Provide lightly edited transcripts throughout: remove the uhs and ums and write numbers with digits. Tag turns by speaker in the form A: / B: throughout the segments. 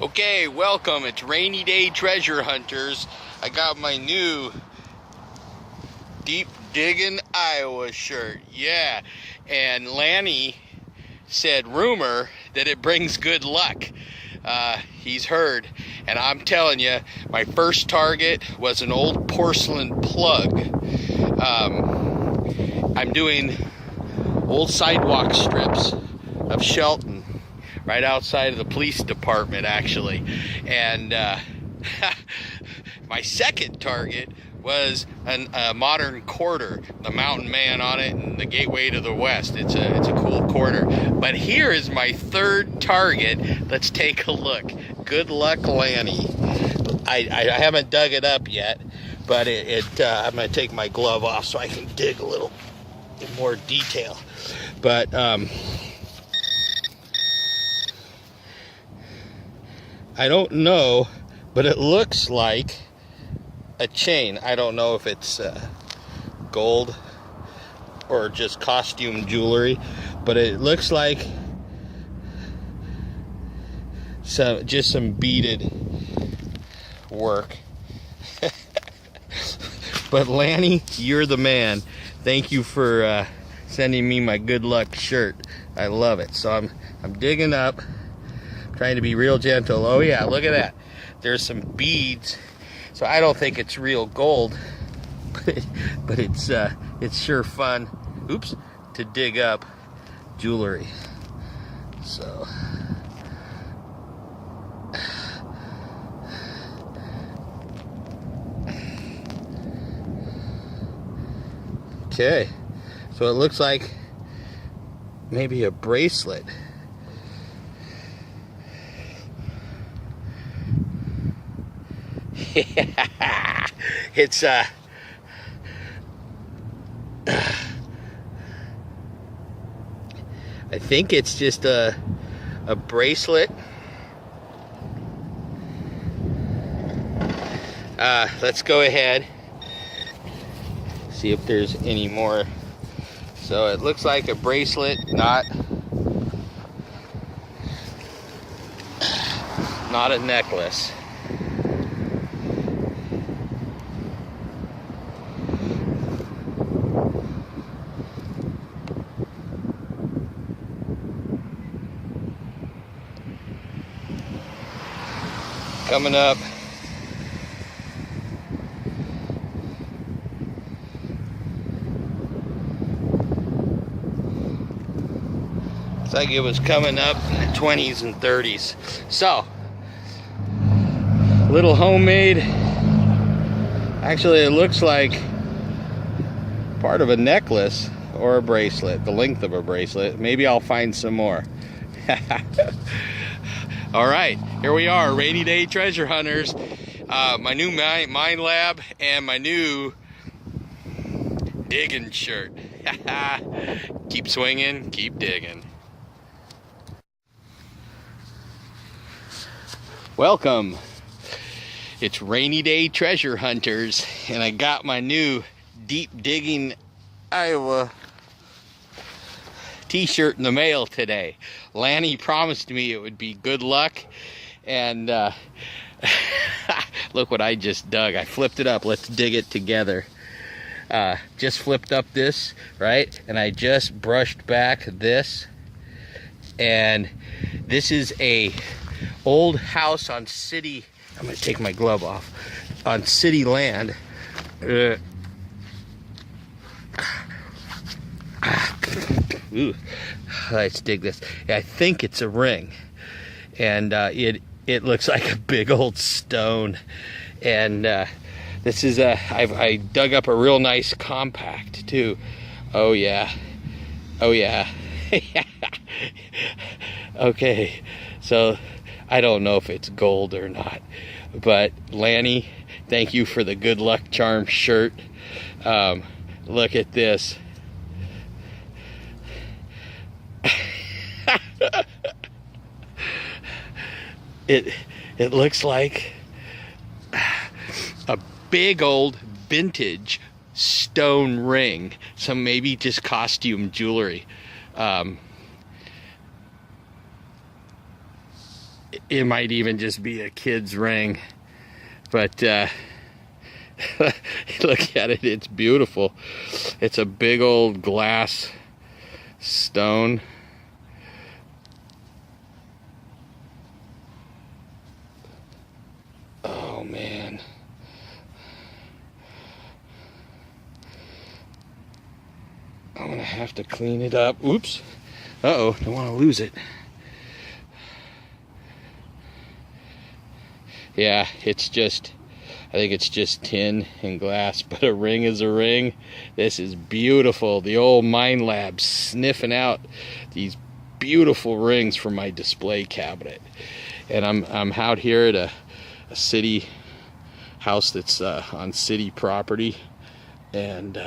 A: Okay, welcome. It's Rainy Day Treasure Hunters. I got my new Deep Diggin' Iowa shirt. Yeah. And Lanny said rumor that it brings good luck. He's heard. And I'm telling you, my first target was an old porcelain plug. I'm doing old sidewalk strips of Shelton, right outside of the police department, actually. And my second target was a modern quarter, the Mountain Man on it, and the Gateway to the West. It's a cool quarter. But here is my third target. Let's take a look. Good luck, Lanny. I haven't dug it up yet, but I'm going to take my glove off so I can dig a little in more detail. But I don't know, but it looks like a chain. I don't know if it's gold or just costume jewelry, but it looks like some beaded work. But Lanny, you're the man. Thank you for sending me my good luck shirt. I love it. So I'm digging up, trying to be real gentle. Oh yeah, look at that. There's some beads. So I don't think it's real gold, but it's sure fun. Oops, to dig up jewelry. So okay, so it looks like maybe a bracelet. It's I think it's just a bracelet. Let's go ahead, see if there's any more. So it looks like a bracelet, not a necklace. Coming up. Looks like it was coming up in the 20s and 30s. So, little homemade. Actually, it looks like part of a necklace or a bracelet, the length of a bracelet. Maybe I'll find some more. All right, here we are, Rainy Day Treasure Hunters. My new mine lab and my new digging shirt. Keep swinging, keep digging. Welcome. It's Rainy Day Treasure Hunters, and I got my new Deep Digging Iowa t-shirt in the mail today. Lanny promised me it would be good luck, and look what I just dug. I flipped it up. Let's dig it together. Just flipped up this, right? And I just brushed back this, and this is a old house on city. I'm gonna take my glove off. On city land. Ooh, let's dig this. I think it's a ring, and it looks like a big old stone. And this is I dug up a real nice compact too. Oh yeah, oh yeah. Okay, so I don't know if it's gold or not, but Lanny, thank you for the good luck charm shirt. Look at this. It looks like a big old vintage stone ring, some maybe just costume jewelry. it might even just be a kid's ring. But look at it, it's beautiful. It's a big old glass stone. Oh man. I'm gonna have to clean it up. Oops. Uh-oh, don't want to lose it. Yeah, it's just, I think it's just tin and glass, but a ring is a ring. This is beautiful. The old Mind Lab sniffing out these beautiful rings for my display cabinet. And I'm out here at a city house that's on city property, and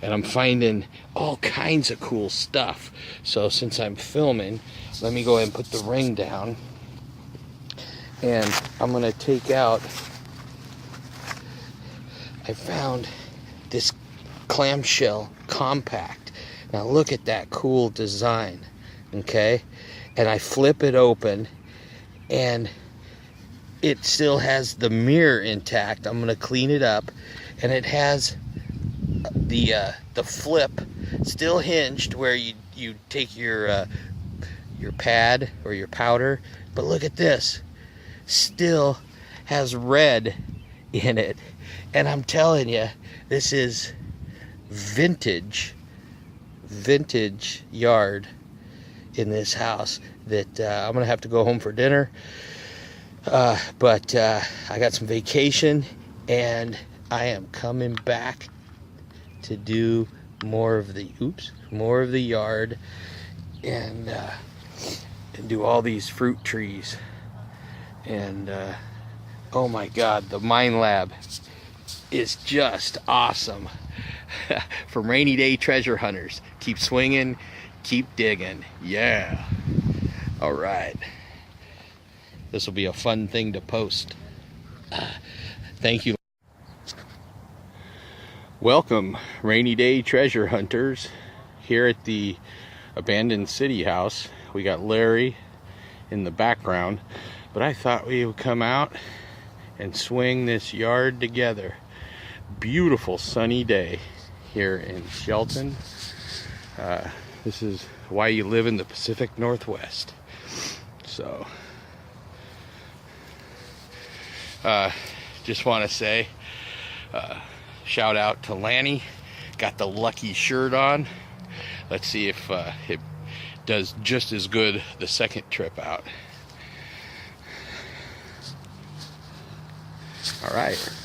A: I'm finding all kinds of cool stuff. So since I'm filming, let me go ahead and put the ring down, and I'm gonna take out, I found this clamshell compact. Now look at that cool design, okay? And I flip it open, and it still has the mirror intact. I'm gonna clean it up, and it has the flip still hinged where you take your pad or your powder. But look at this, still has red in it, and I'm telling you, this is vintage yard in this house that I'm gonna have to go home for dinner. But I got some vacation, and I am coming back to do more of the yard, and do all these fruit trees. And oh my God, the Mind Lab is just awesome. From rainy day treasure hunters, keep swinging, keep digging. Yeah. All right. This will be a fun thing to post. Thank you. Welcome, rainy day treasure hunters, here at the abandoned city house. We got Larry in the background, but I thought we would come out and swing this yard together. Beautiful sunny day here in Shelton. This is why you live in the Pacific Northwest. So just want to say shout out to Lanny. Got the Lucky shirt on. Let's see if it does just as good the second trip out. All right.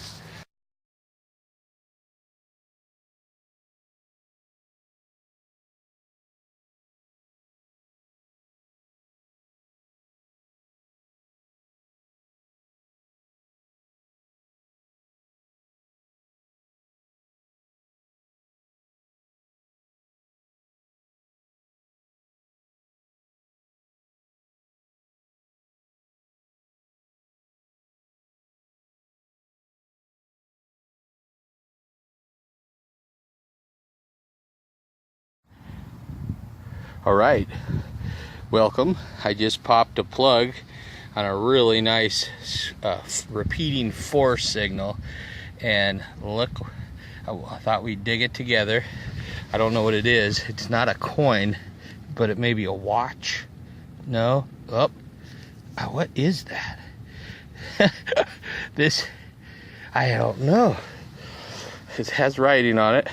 A: All right, welcome. I just popped a plug on a really nice repeating force signal, and look, I thought we'd dig it together. I don't know what it is. It's not a coin, but it may be a watch. No? Oh, what is that? This, I don't know. It has writing on it.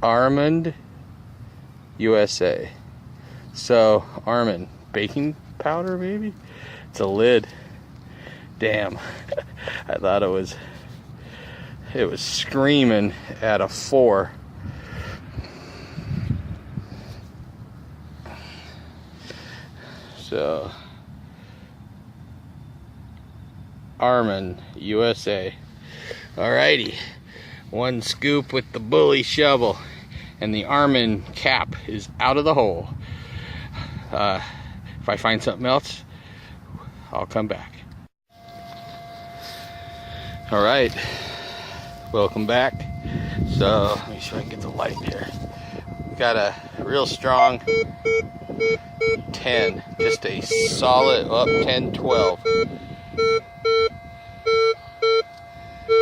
A: Almond, USA. So, almond baking powder, maybe? It's a lid. Damn. I thought it was screaming at a 4. So, almond, USA. Alrighty. One scoop with the bully shovel, and the almond cap is out of the hole. If I find something else, I'll come back. All right, welcome back. So let me see if I can get the light here. We got a real strong 10, just a solid, 10, 12.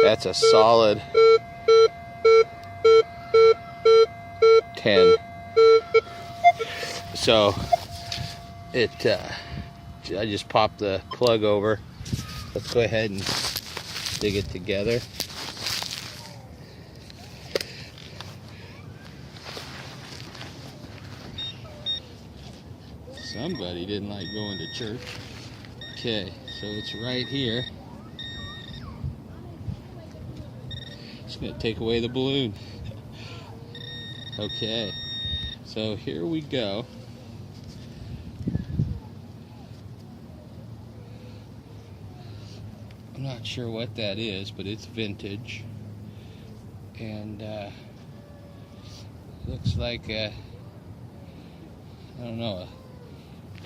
A: That's a solid 10. So I just popped the plug over. Let's go ahead and dig it together. Somebody didn't like going to church. Okay, so it's right here. Just gonna take away the balloon. Okay, so here we go. I'm not sure what that is, but it's vintage. And looks like I don't know, a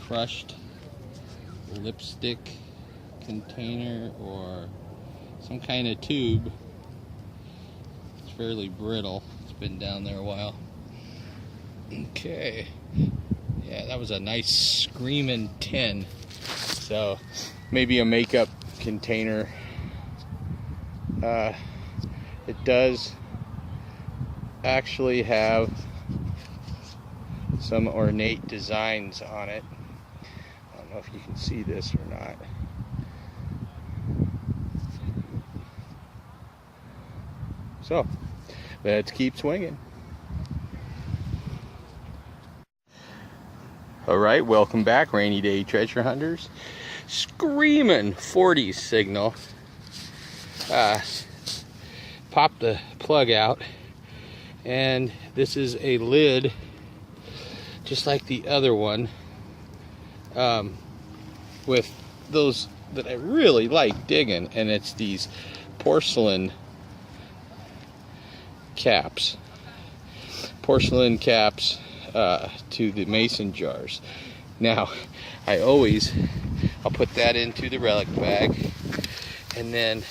A: crushed lipstick container or some kind of tube. It's fairly brittle. It's been down there a while. Okay. Yeah, that was a nice screaming 10. So maybe a makeup container. It does actually have some ornate designs on it. I don't know if you can see this or not. So let's keep swinging. All right, welcome back, rainy day treasure hunters. Screaming 40s signal. Pop the plug out, and this is a lid just like the other one, with those that I really like digging, and it's these porcelain caps to the mason jars. Now I'll put that into the relic bag, and then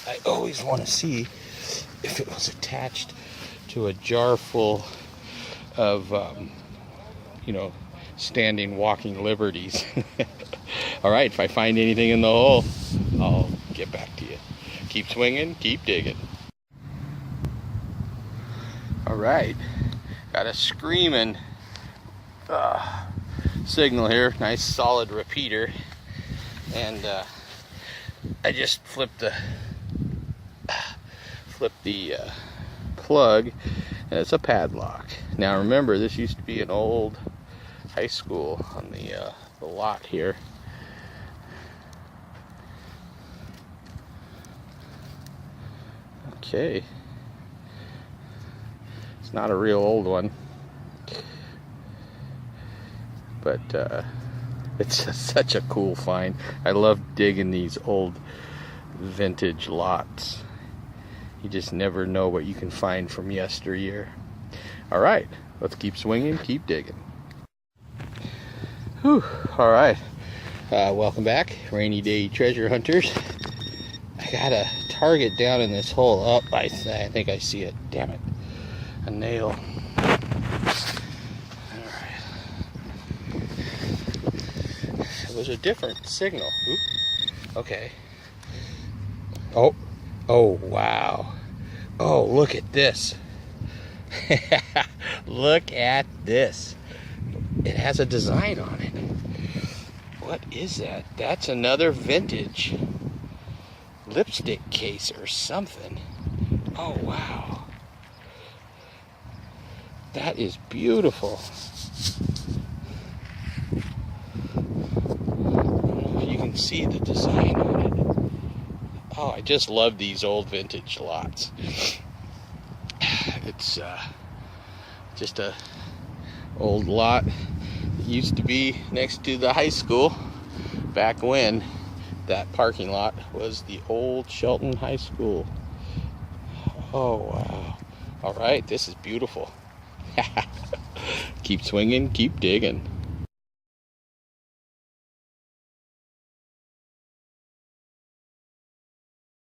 A: I always want to see if it was attached to a jar full of standing walking liberties. All right, if I find anything in the hole, I'll get back to you. Keep swinging, keep digging. All right, got a screaming signal here. Nice solid repeater, and I just flipped the plug, and it's a padlock. Now remember, this used to be an old high school on the lot here. Okay, it's not a real old one, but it's such a cool find. I love digging these old vintage lots. You just never know what you can find from yesteryear. All right, let's keep swinging, keep digging. Whew, all right, welcome back, rainy day treasure hunters. I got a target down in this hole. Oh, I think I see it. Damn it, a nail. All right, it was a different signal. Oop. Okay. Oh, wow. Oh, look at this. Look at this. It has a design on it. What is that? That's another vintage lipstick case or something. Oh, wow. That is beautiful. I don't know if you can see the design on it. Oh, I just love these old vintage lots. It's just a old lot that used to be next to the high school back when that parking lot was the old Shelton High School. Oh, wow. All right, this is beautiful. Keep swinging, keep digging.